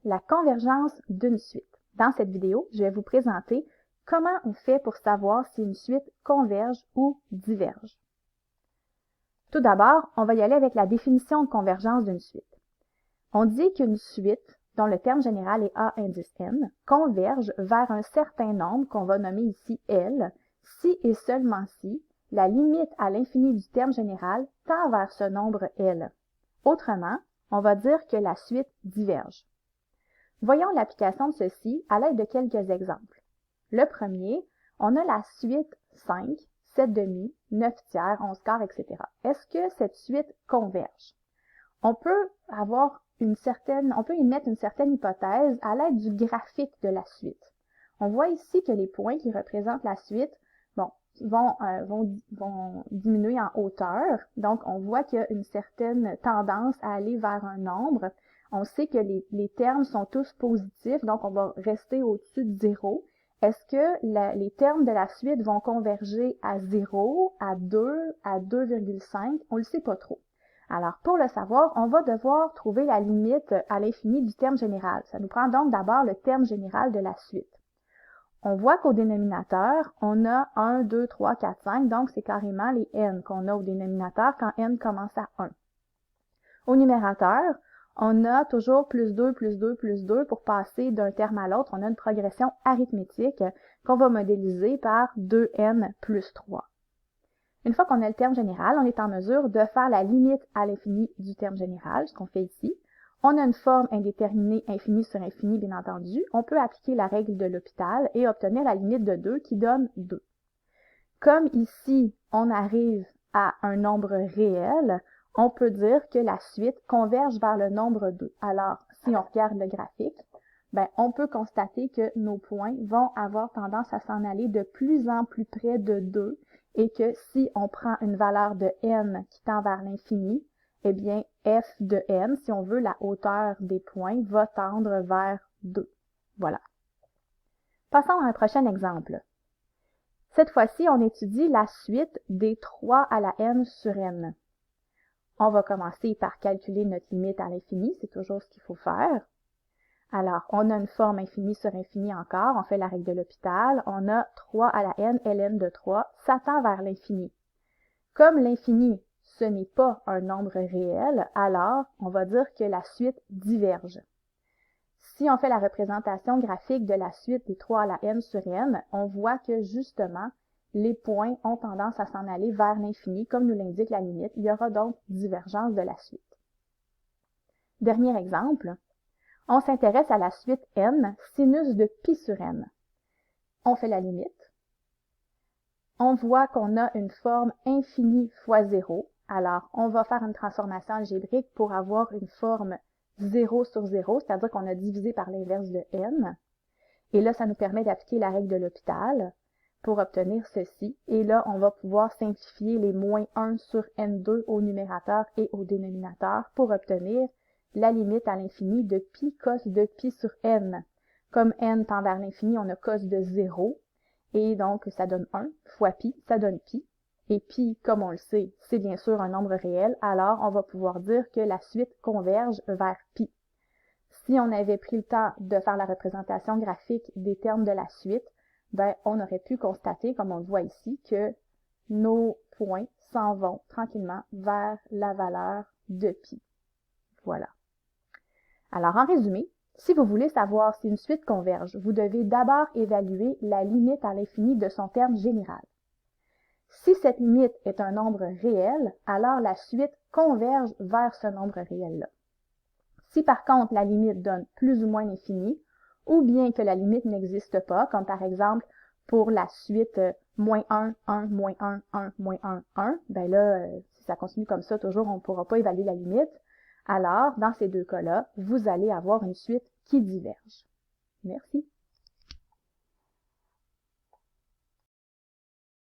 la convergence d'une suite. Dans cette vidéo, je vais vous présenter comment on fait pour savoir si une suite converge ou diverge. Tout d'abord, on va y aller avec la définition de convergence d'une suite. On dit qu'une suite, dont le terme général est A indice n, converge vers un certain nombre qu'on va nommer ici L, si et seulement si la limite à l'infini du terme général tend vers ce nombre L. Autrement, on va dire que la suite diverge. Voyons l'application de ceci à l'aide de quelques exemples. Le premier, on a la suite 5, 7 demi, 9 tiers, 11 quarts, etc. Est-ce que cette suite converge? On peut y mettre une certaine hypothèse à l'aide du graphique de la suite. On voit ici que les points qui représentent la suite vont diminuer en hauteur. Donc, on voit qu'il y a une certaine tendance à aller vers un nombre. On sait que les termes sont tous positifs, donc on va rester au-dessus de 0. Est-ce que les termes de la suite vont converger à 0, à 2, à 2,5? On ne le sait pas trop. Alors, pour le savoir, on va devoir trouver la limite à l'infini du terme général. Ça nous prend donc d'abord le terme général de la suite. On voit qu'au dénominateur, on a 1, 2, 3, 4, 5, donc c'est carrément les n qu'on a au dénominateur quand n commence à 1. Au numérateur, on a toujours plus 2, plus 2, plus 2 pour passer d'un terme à l'autre. On a une progression arithmétique qu'on va modéliser par 2n plus 3. Une fois qu'on a le terme général, on est en mesure de faire la limite à l'infini du terme général, ce qu'on fait ici. On a une forme indéterminée infini sur infini, bien entendu. On peut appliquer la règle de L'Hopital et obtenir la limite de 2 qui donne 2. Comme ici, on arrive à un nombre réel, on peut dire que la suite converge vers le nombre 2. Alors, si on regarde le graphique, on peut constater que nos points vont avoir tendance à s'en aller de plus en plus près de 2 et que si on prend une valeur de n qui tend vers l'infini, eh bien, f de n, si on veut, la hauteur des points, va tendre vers 2. Voilà. Passons à un prochain exemple. Cette fois-ci, on étudie la suite des 3 à la n sur n. On va commencer par calculer notre limite à l'infini, c'est toujours ce qu'il faut faire. Alors, on a une forme infini sur infini encore, on fait la règle de L'Hopital, on a 3 à la n, ln de 3, ça tend vers l'infini. Comme l'infini, ce n'est pas un nombre réel, alors on va dire que la suite diverge. Si on fait la représentation graphique de la suite des 3 à la n sur n, on voit que justement, les points ont tendance à s'en aller vers l'infini, comme nous l'indique la limite. Il y aura donc divergence de la suite. Dernier exemple. On s'intéresse à la suite n, sinus de pi sur n. On fait la limite. On voit qu'on a une forme infinie fois 0. Alors, on va faire une transformation algébrique pour avoir une forme 0 sur 0, c'est-à-dire qu'on a divisé par l'inverse de n. Et là, ça nous permet d'appliquer la règle de L'Hopital pour obtenir ceci. Et là, on va pouvoir simplifier les moins 1 sur n2 au numérateur et au dénominateur pour obtenir la limite à l'infini de pi cos de pi sur n. Comme n tend vers l'infini, on a cos de 0, et donc ça donne 1, fois pi, ça donne pi. Et pi, comme on le sait, c'est bien sûr un nombre réel, alors on va pouvoir dire que la suite converge vers pi. Si on avait pris le temps de faire la représentation graphique des termes de la suite, on aurait pu constater, comme on le voit ici, que nos points s'en vont tranquillement vers la valeur de pi. Voilà. Alors, en résumé, si vous voulez savoir si une suite converge, vous devez d'abord évaluer la limite à l'infini de son terme général. Si cette limite est un nombre réel, alors la suite converge vers ce nombre réel-là. Si par contre la limite donne plus ou moins l'infini, ou bien que la limite n'existe pas, comme par exemple pour la suite moins 1, 1, moins 1, 1, moins 1, 1, si ça continue comme ça, toujours on ne pourra pas évaluer la limite. Alors, dans ces deux cas-là, vous allez avoir une suite qui diverge. Merci.